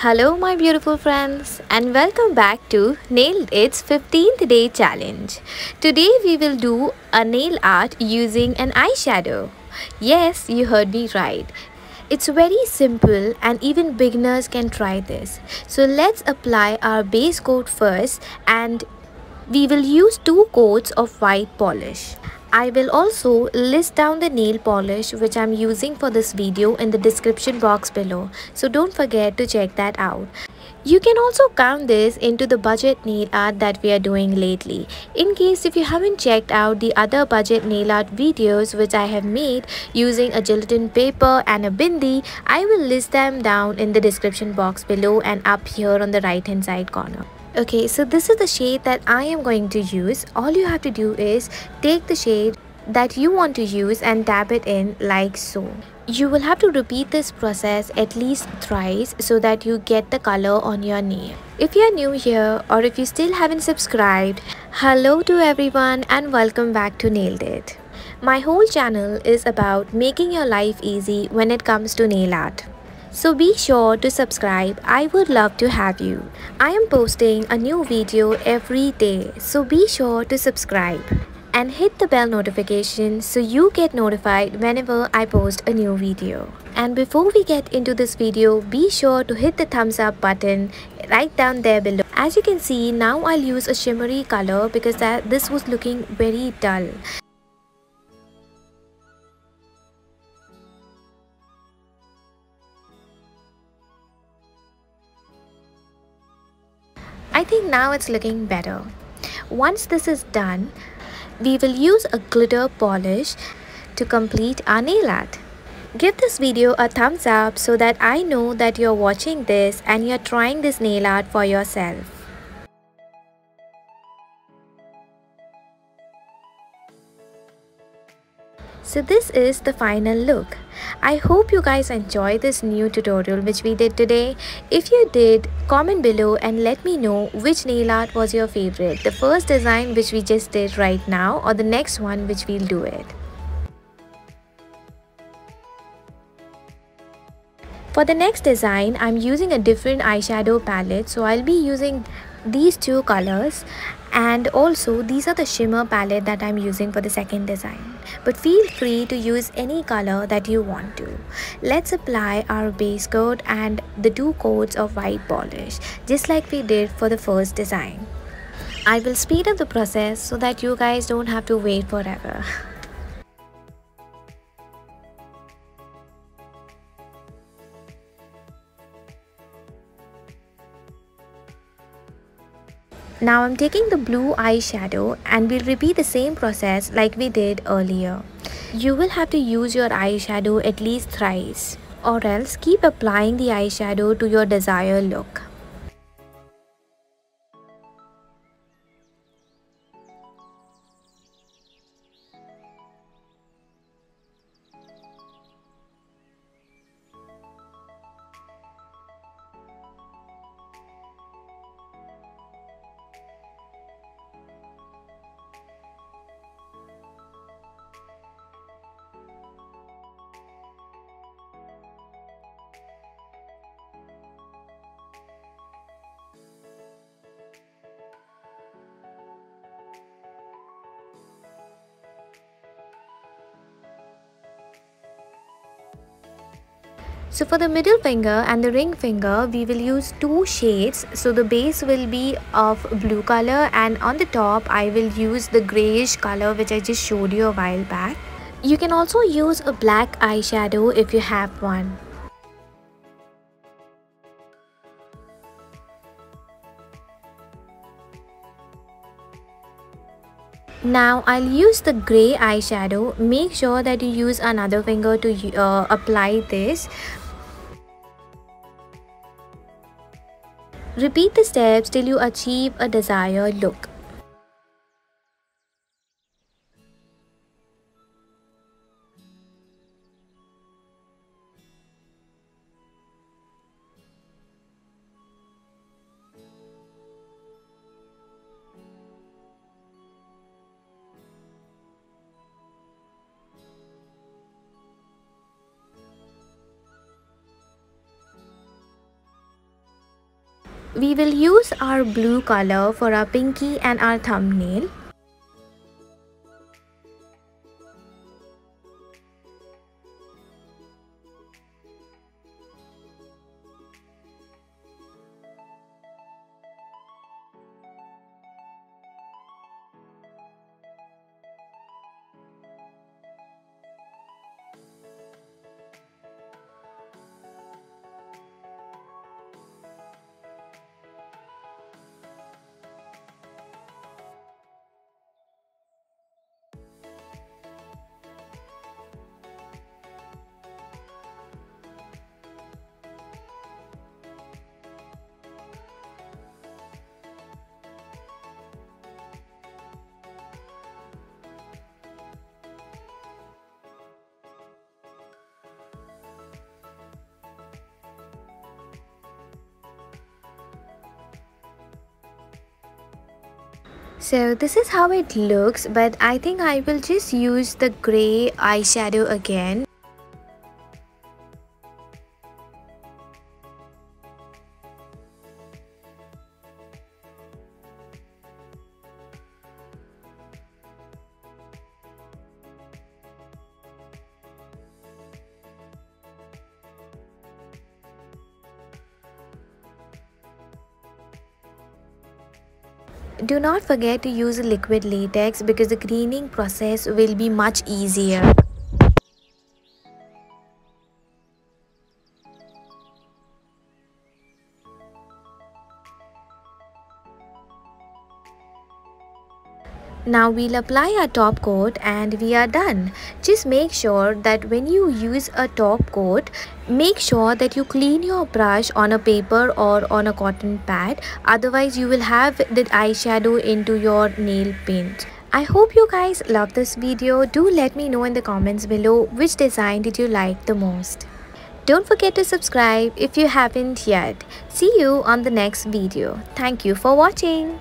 Hello, my beautiful friends, and welcome back to Nailed It's 15th Day Challenge. Today, we will do a nail art using an eyeshadow. Yes, you heard me right. It's very simple, and even beginners can try this. So, let's apply our base coat first, and we will use 2 coats of white polish. I will also list down the nail polish which I'm using for this video in the description box below, so don't forget to check that out. You can also count this into the budget nail art that we are doing lately. In case if you haven't checked out the other budget nail art videos which I have made using a gelatin paper and a bindi, I will list them down in the description box below and up here on the right hand side corner. Okay, so this is the shade that I am going to use. All you have to do is take the shade that you want to use and dab it in like so. You will have to repeat this process at least thrice so that you get the color on your nail. If you are new here or if you still haven't subscribed, hello to everyone and welcome back to Nailed It. My whole channel is about making your life easy when it comes to nail art. So be sure to subscribe. I would love to have you. I am posting a new video every day, so be sure to subscribe and hit the bell notification so you get notified whenever I post a new video. And before we get into this video, be sure to hit the thumbs up button right down there below. As you can see, now I'll use a shimmery color because this was looking very dull. I think now it's looking better. Once this is done, we will use a glitter polish to complete our nail art. Give this video a thumbs up so that I know that you're watching this and you're trying this nail art for yourself. So this is the final look. I hope you guys enjoyed this new tutorial which we did today. If you did, comment below and let me know which nail art was your favorite. The first design which we just did right now or the next one which we'll do it. For the next design, I'm using a different eyeshadow palette. So I'll be using these 2 colors, and also these are the shimmer palette that I'm using for the second design. But feel free to use any color that you want to. Let's apply our base coat and the 2 coats of white polish just like we did for the first design. I will speed up the process so that you guys don't have to wait forever. Now I'm taking the blue eyeshadow and we'll repeat the same process like we did earlier. You will have to use your eyeshadow at least thrice, or else keep applying the eyeshadow to your desired look. So for the middle finger and the ring finger, we will use 2 shades. So the base will be of blue color and on the top I will use the grayish color which I just showed you a while back. You can also use a black eyeshadow if you have one. Now I'll use the grey eyeshadow. Make sure that you use another finger to apply this. Repeat the steps till you achieve a desired look. We will use our blue color for our pinky and our thumbnail. So this is how it looks, but I think I will just use the gray eyeshadow again. Do not forget to use liquid latex because the cleaning process will be much easier. Now we'll apply our top coat and we are done. Just make sure that when you use a top coat, make sure that you clean your brush on a paper or on a cotton pad. Otherwise you will have the eyeshadow into your nail paint. I hope you guys love this video. Do let me know in the comments below which design did you like the most. Don't forget to subscribe if you haven't yet. See you on the next video. Thank you for watching.